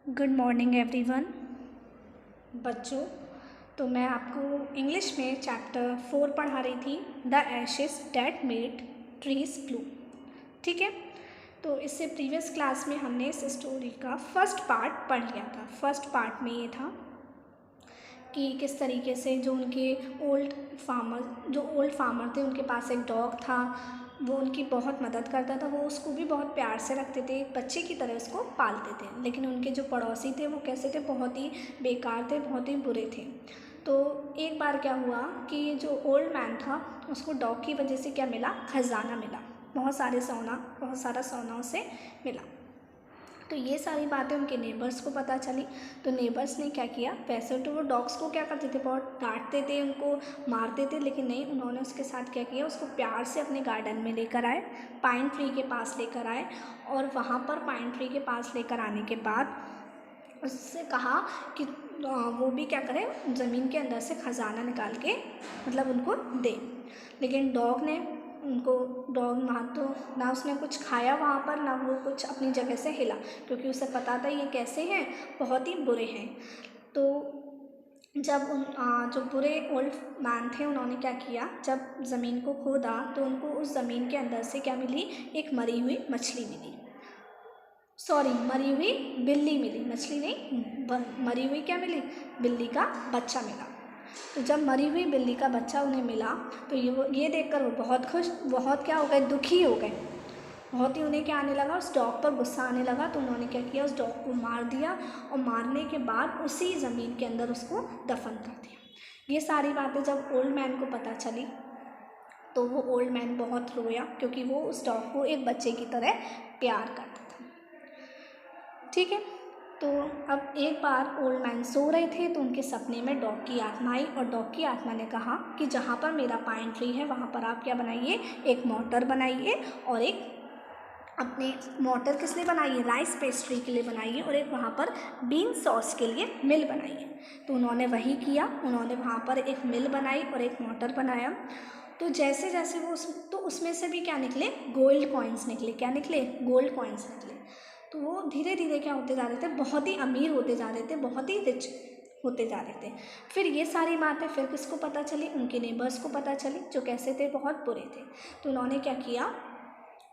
Good morning everyone. बच्चों, तो मैं आपको इंग्लिश में चैप्टर 4 पढ़ा रही थी, the ashes that made trees blue. ठीक है, तो इससे प्रीवियस क्लास में हमने इस स्टोरी का फर्स्ट पार्ट पढ़ लिया था। फर्स्ट पार्ट में ये था कि किस तरीके से जो उनके ओल्ड फार्मर थे, उनके पास एक डॉग था, वो उनकी बहुत मदद करता था, वो उसको भी बहुत प्यार से रखते थे, एक बच्चे की तरह उसको पालते थे। लेकिन उनके जो पड़ोसी थे वो कैसे थे, बहुत ही बेकार थे, बहुत ही बुरे थे। तो एक बार क्या हुआ कि जो ओल्ड मैन था उसको डॉग की वजह से क्या मिला, खजाना मिला, बहुत सारा सोना उसे मिला। तो ये सारी बातें उनके नेबर्स को पता चली। तो नेबर्स ने क्या किया, वैसे तो वो डॉग्स को क्या करते थे, बहुत डांटते थे, उनको मारते थे, लेकिन नहीं, उन्होंने उसके साथ क्या किया, उसको प्यार से अपने गार्डन में लेकर आए, पाइन ट्री के पास लेकर आए। और वहाँ पर पाइन ट्री के पास लेकर आने के बाद उससे कहा कि वो भी क्या करे, ज़मीन के अंदर से खजाना निकाल के मतलब उनको दे। लेकिन डॉग वहाँ तो ना उसने कुछ खाया वहाँ पर, ना वो कुछ अपनी जगह से हिला, क्योंकि उसे पता था ये कैसे हैं, बहुत ही बुरे हैं। तो जब जो बुरे ओल्ड मैन थे उन्होंने क्या किया, जब ज़मीन को खोदा तो उनको उस ज़मीन के अंदर से क्या मिली, एक मरी हुई मछली मिली, मरी हुई बिल्ली मिली, मछली नहीं, मरी हुई क्या मिली, बिल्ली का बच्चा मिला। तो जब मरी हुई बिल्ली का बच्चा उन्हें मिला तो ये देखकर वो बहुत खुश, बहुत क्या हो गए, दुखी हो गए, बहुत ही उन्हें क्या आने लगा, उस डॉग पर गुस्सा आने लगा। तो उन्होंने क्या किया, उस डॉग को मार दिया, और मारने के बाद उसी ज़मीन के अंदर उसको दफन कर दिया। ये सारी बातें जब ओल्ड मैन को पता चली तो वो ओल्ड मैन बहुत रोया, क्योंकि वो उस डॉग को एक बच्चे की तरह प्यार करता था। ठीक है, तो अब एक बार ओल्ड मैन सो रहे थे तो उनके सपने में डॉग की आत्मा आई, और डॉग की आत्मा ने कहा कि जहाँ पर मेरा पाइन ट्री है वहाँ पर आप क्या बनाइए, एक मोटर बनाइए, और एक अपने मोटर किस लिए बनाइए, राइस पेस्ट्री के लिए बनाइए, और एक वहाँ पर बीन सॉस के लिए मिल बनाइए। तो उन्होंने वही किया, उन्होंने वहाँ पर एक मिल बनाई और एक मोटर बनाया। तो जैसे जैसे वो उसमें से भी क्या निकले, गोल्ड कॉइन्स निकले। क्या निकले, गोल्ड कॉइन्स निकले। तो वो धीरे धीरे क्या होते जा रहे थे, बहुत ही अमीर होते जा रहे थे, बहुत ही रिच होते जा रहे थे। फिर ये सारी बातें फिर किसको पता चली, उनके नेबर्स को पता चली, जो कैसे थे, बहुत बुरे थे। तो उन्होंने क्या किया,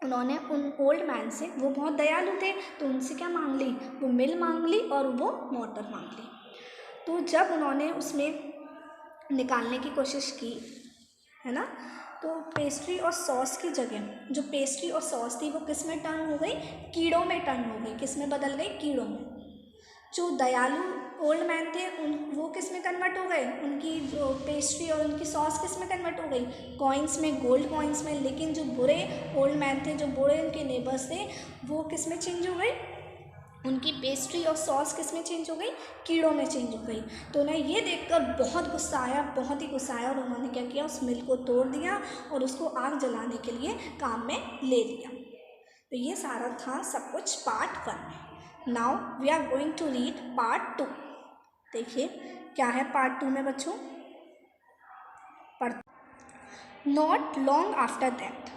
उन्होंने उन ओल्ड मैन से, वो बहुत दयालु थे, तो उनसे क्या मांग ली, वो मिल मांग ली और वो मोटर मांग ली। तो जब उन्होंने उसमें निकालने की कोशिश की, है ना, तो पेस्ट्री और सॉस की जगह जो पेस्ट्री और सॉस थी वो किस में टर्न हो गई, कीड़ों में टर्न हो गई। किस में बदल गई, कीड़ों में। जो दयालु ओल्ड मैन थे वो किस में कन्वर्ट हो गए, उनकी जो पेस्ट्री और उनकी सॉस किस में कन्वर्ट हो गई, कॉइन्स में, गोल्ड कॉइन्स में। लेकिन जो बुरे ओल्ड मैन थे, जो बुरे उनके नेबर्स थे, वो किस में चेंज हो गई, उनकी पेस्ट्री और सॉस किस में चेंज हो गई, कीड़ों में चेंज हो गई। तो उन्हें ये देखकर बहुत गुस्सा आया, बहुत ही गुस्सा आया, और उन्होंने क्या किया, उस मिल को तोड़ दिया और उसको आग जलाने के लिए काम में ले लिया। तो ये सारा था सब कुछ पार्ट 1 में। Now we are going to read part 2। देखिए क्या है पार्ट 2 में बच्चों, नॉट लॉन्ग आफ्टर दैट,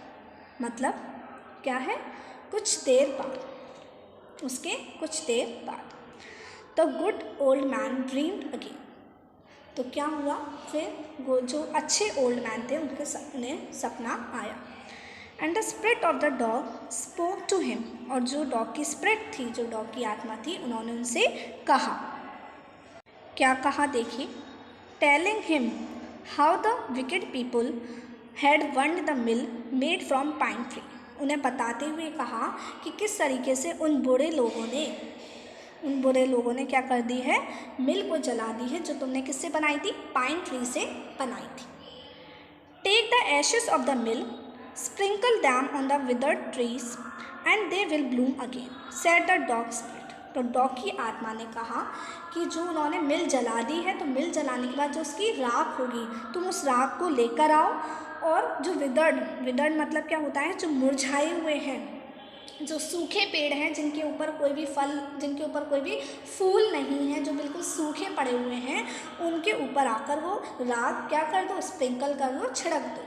मतलब क्या है, कुछ देर बाद, उसके कुछ देर बाद, the good old man dreamed again. तो क्या हुआ, फिर वो जो अच्छे ओल्ड मैन थे उनके सपना आया। And the spirit of the dog spoke to him, और जो डॉग की स्पिरिट थी, जो डॉग की आत्मा थी, उन्होंने उनसे कहा। क्या कहा, देखिए, telling him how the wicked people had burned the mill made from pine tree. उन्हें बताते हुए कहा कि किस तरीके से उन बुरे लोगों ने क्या कर दी है, मिल को जला दी है, जो तुमने किससे बनाई थी, पाइन ट्री से बनाई थी। Take the ashes of the mill, sprinkle them on the withered trees and they will bloom again, said the dog spirit. तो डॉग की आत्मा ने कहा कि जो उन्होंने मिल जला दी है, तो मिल जलाने के बाद जो उसकी राख होगी, तुम उस राख को लेकर आओ, और जो विदर्ड मतलब क्या होता है, जो मुरझाए हुए हैं, जो सूखे पेड़ हैं, जिनके ऊपर कोई भी फूल नहीं है, जो बिल्कुल सूखे पड़े हुए हैं, उनके ऊपर आकर वो राख क्या कर दो, स्प्रिंकल कर दो, छिड़क दो।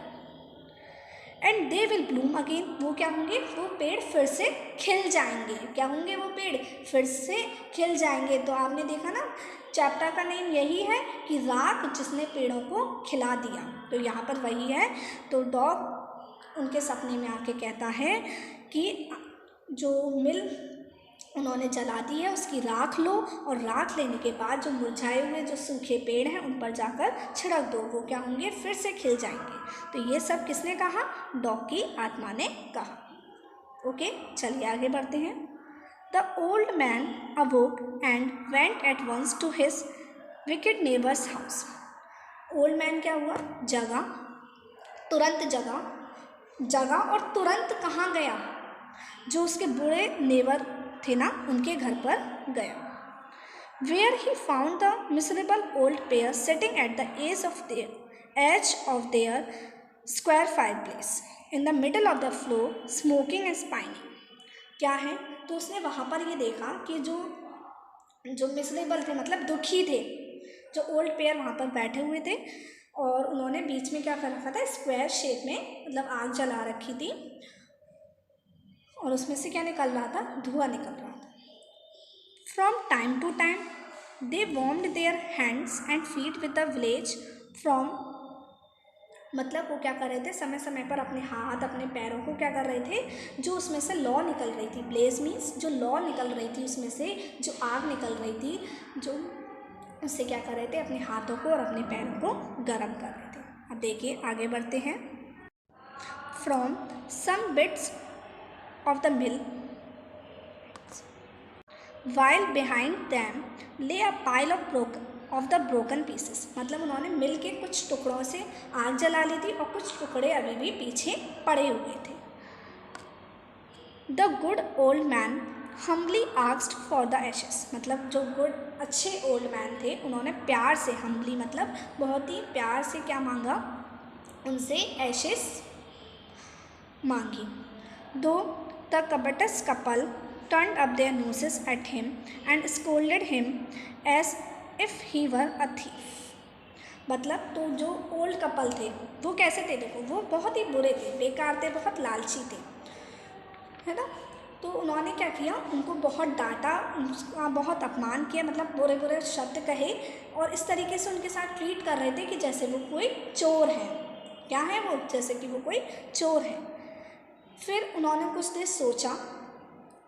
And they will bloom again, वो क्या होंगे, वो पेड़ फिर से खिल जाएंगे। क्या होंगे, वो पेड़ फिर से खिल जाएंगे। तो आपने देखा ना, चैप्टर का नेम यही है कि राख जिसने पेड़ों को खिला दिया, तो यहाँ पर वही है। तो डॉग उनके सपने में आके कहता है कि जो मिल उन्होंने जला दी है उसकी राख लो, और राख लेने के बाद जो मुरझाए हुए जो सूखे पेड़ हैं उन पर जाकर छिड़क दो, वो क्या होंगे, फिर से खिल जाएंगे। तो ये सब किसने कहा, डॉग की आत्मा ने कहा। ओके, चलिए आगे बढ़ते हैं। The old man awoke and went at once to his wicked neighbour's house. Old man क्या हुआ, जगा, तुरंत जगा और तुरंत कहाँ गया, जो उसके बुरे नेबर थे ना उनके घर पर गया। Where he found the miserable old pair sitting at the edge of their square fireplace in the middle of the floor smoking and spinning. क्या है, तो उसने वहाँ पर ये देखा कि जो मिसरेबल थे, मतलब दुखी थे, जो ओल्ड पेयर वहाँ पर बैठे हुए थे, और उन्होंने बीच में क्या कर रखा था, स्क्वायर शेप में, मतलब आग जला रखी थी, और उसमें से क्या निकल रहा था, धुआं निकल रहा था। From time to time they warmed their hands and feet with the village from, मतलब वो क्या कर रहे थे, समय समय पर अपने हाथ अपने पैरों को क्या कर रहे थे, जो उसमें से लौ निकल रही थी, ब्लेज मीन्स जो लौ निकल रही थी, उसमें से जो आग निकल रही थी, जो उससे क्या कर रहे थे, अपने हाथों को और अपने पैरों को गर्म कर रहे थे। अब देखिए आगे बढ़ते हैं। From some bits of the mill while behind them lay a pile of the broken pieces, मतलब उन्होंने मिल के कुछ टुकड़ों से आग जला ली थी और कुछ टुकड़े अभी भी पीछे पड़े हुए थे। The good old man humbly asked for the ashes, मतलब जो गुड अच्छे ओल्ड मैन थे उन्होंने प्यार से, humbly मतलब बहुत ही प्यार से क्या मांगा, उनसे एशेस मांगी। दो The covetous couple turned up their noses at him and scolded him as if he were a thief, मतलब तो जो ओल्ड कपल थे वो कैसे थे, देखो वो बहुत ही बुरे थे, बेकार थे, बहुत लालची थे, है ना। तो उन्होंने क्या किया, उनको बहुत डांटा, उनका बहुत अपमान किया, मतलब बुरे बुरे शब्द कहे, और इस तरीके से उनके साथ ट्रीट कर रहे थे कि जैसे वो कोई चोर है। क्या है वो, जैसे कि वो कोई चोर है। फिर उन्होंने कुछ देर सोचा।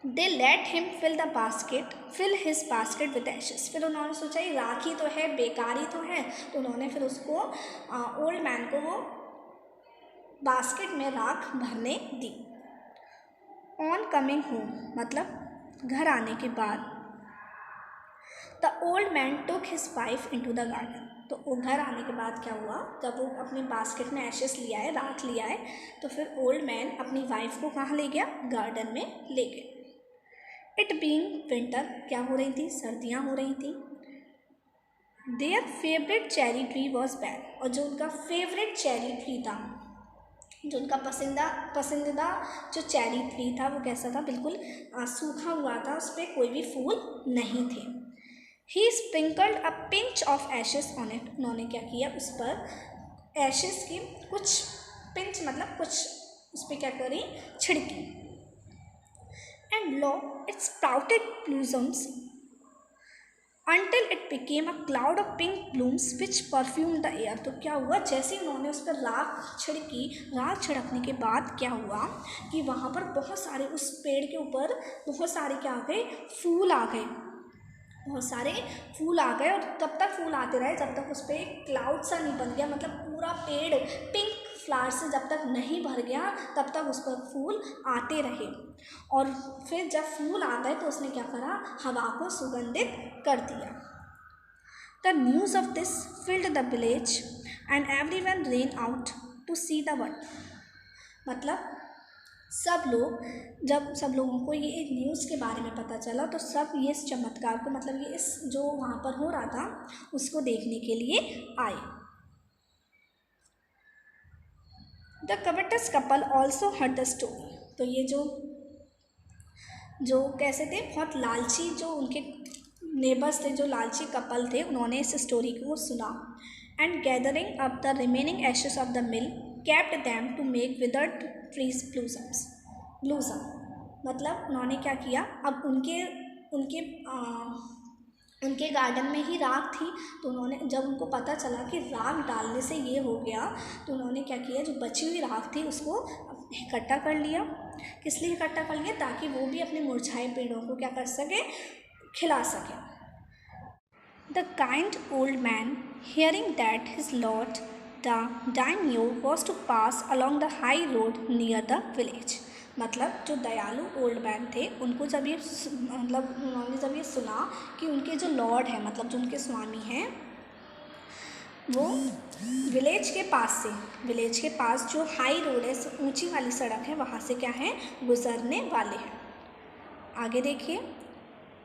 They let him fill his basket with ashes, फिर उन्होंने सोचा ये राखी तो है, बेकारी तो है, तो उन्होंने फिर उसको ओल्ड मैन को वो बास्केट में राख भरने दी। ऑन कमिंग होम, मतलब घर आने के बाद, the old man took his wife into the garden, तो वो घर आने के बाद क्या हुआ, जब वो अपने बास्केट में एशेस लिया है, राख लिया है, तो फिर ओल्ड मैन अपनी वाइफ को कहाँ ले गया, गार्डन में ले गया। इट बीइंग विंटर, क्या हो रही थी, सर्दियाँ हो रही थी। Their favourite cherry tree was bad, और जो उनका फेवरेट चेरी ट्री था, जो उनका पसंदीदा जो चेरी ट्री था, वो कैसा था, बिल्कुल सूखा हुआ था, उस पर कोई भी फूल नहीं थे। He sprinkled a pinch of ashes on it, उन्होंने क्या किया, उस पर एशेस की कुछ पिंच, मतलब कुछ उस पर क्या करी, छिड़की। And lo it sprouted blossoms until it became a cloud of pink blooms which perfumed the air, तो क्या हुआ, जैसे उन्होंने उस पर राख छिड़की, राख छिड़कने के बाद क्या हुआ कि वहाँ पर बहुत सारे, उस पेड़ के ऊपर बहुत सारे क्या आ गए, फूल आ गए, बहुत सारे फूल आ गए, और तब तक फूल आते रहे जब तक उस पर एक क्लाउड सा नहीं बन गया, मतलब पूरा पेड़ पिंक फ्लावर से जब तक नहीं भर गया तब तक उस पर फूल आते रहे। और फिर जब फूल आ गए तो उसने क्या करा, हवा को सुगंधित कर दिया। The news of this filled the village and everyone ran out to see the word, मतलब सब लोगों को ये एक न्यूज़ के बारे में पता चला, तो सब ये इस चमत्कार को, मतलब ये इस जो वहाँ पर हो रहा था उसको देखने के लिए आए। The covetous couple also heard the story, तो ये जो कैसे थे, बहुत लालची, जो उनके नेबर्स थे, जो लालची कपल थे, उन्होंने इस स्टोरी को सुना। And gathering up the remaining ashes of the mill, kept them to make withered trees blossom। मतलब उन्होंने क्या किया, अब उनके उनके उनके गार्डन में ही राख थी, तो उन्होंने जब उनको पता चला कि राख डालने से ये हो गया, तो उन्होंने क्या किया, जो बची हुई राख थी उसको इकट्ठा कर लिया। किस लिए इकट्ठा कर लिया, ताकि वो भी अपने मुरझाए पेड़ों को क्या कर सके, खिला सके। The kind old man hearing that his Lord the daimyo was to pass along the high road near the village। मतलब जो दयालु ओल्ड मैन थे, उनको जब ये मतलब उन्होंने जब ये सुना कि उनके जो लॉर्ड हैं, मतलब जो उनके स्वामी हैं, वो विलेज के पास जो हाई रोड है, ऊंची वाली सड़क है, वहाँ से क्या है, गुजरने वाले हैं। आगे देखिए,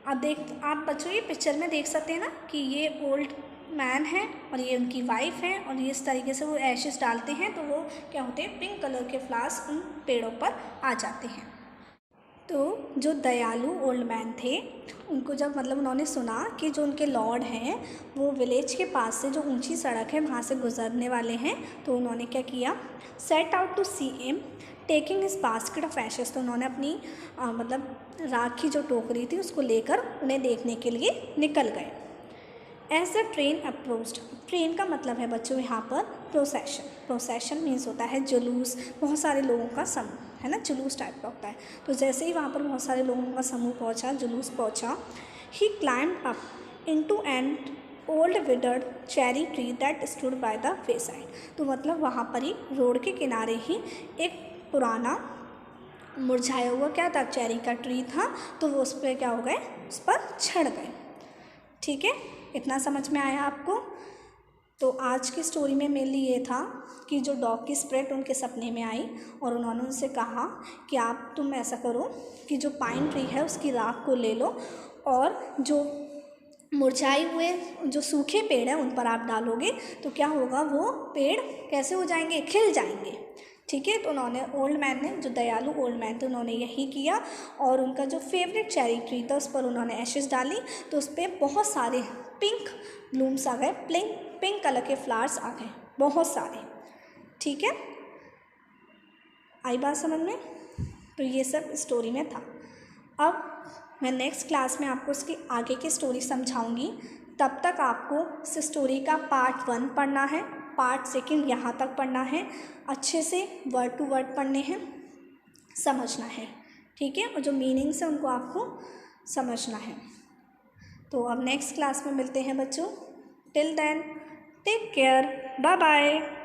आप बच्चों ये पिक्चर में देख सकते हैं ना कि ये ओल्ड मैन है और ये उनकी वाइफ है, और ये इस तरीके से वो एशेस डालते हैं, तो वो क्या होते हैं, पिंक कलर के फ्लावर्स उन पेड़ों पर आ जाते हैं। तो जो दयालु ओल्ड मैन थे, उनको जब मतलब उन्होंने सुना कि जो उनके लॉर्ड हैं वो विलेज के पास से जो ऊंची सड़क है वहाँ से गुजरने वाले हैं, तो उन्होंने क्या किया, set out to see him taking his basket of ashes. तो उन्होंने अपनी मतलब राख की जो टोकरी थी उसको लेकर उन्हें देखने के लिए निकल गए। As the train approached, train का मतलब है बच्चों यहाँ पर प्रोसेशन मीन्स होता है जुलूस, बहुत सारे लोगों का समूह, है ना, जुलूस टाइप का होता है। तो जैसे ही वहाँ पर बहुत सारे लोगों का समूह पहुँचा, जुलूस पहुँचा, he climbed up into an old withered cherry tree that stood by the wayside. तो मतलब वहाँ पर ही रोड के किनारे ही एक पुराना मुरझाया हुआ क्या था, चेरी का ट्री था, तो वो उस पर क्या हो गए, उस पर चढ़ गए। ठीक है, इतना समझ में आया आपको। तो आज की स्टोरी में मेनली ये था कि जो डॉग की स्प्रिट उनके सपने में आई और उन्होंने उनसे कहा कि तुम ऐसा करो कि जो पाइन ट्री है उसकी राख को ले लो और जो मुरझाए हुए जो सूखे पेड़ हैं उन पर आप डालोगे तो क्या होगा, वो पेड़ कैसे हो जाएंगे, खिल जाएंगे। ठीक है, तो उन्होंने ओल्ड मैन ने, जो दयालु ओल्ड मैन थे, उन्होंने यही किया और उनका जो फेवरेट चेरी ट्री था उस पर उन्होंने एशेस डाली, तो उस पर बहुत सारे पिंक ब्लूम्स आ गए, पिंक कलर के फ्लावर्स आ गए, बहुत सारे। ठीक है, आई बात समझ में। तो ये सब स्टोरी में था। अब मैं नेक्स्ट क्लास में आपको उसकी आगे की स्टोरी समझाऊंगी। तब तक आपको इस स्टोरी का पार्ट 1 पढ़ना है, पार्ट 2 यहाँ तक पढ़ना है, अच्छे से वर्ड टू वर्ड पढ़ने हैं, समझना है। ठीक है, और जो मीनिंग्स है उनको आपको समझना है। तो अब नेक्स्ट क्लास में मिलते हैं बच्चों। Till then take care, bye bye.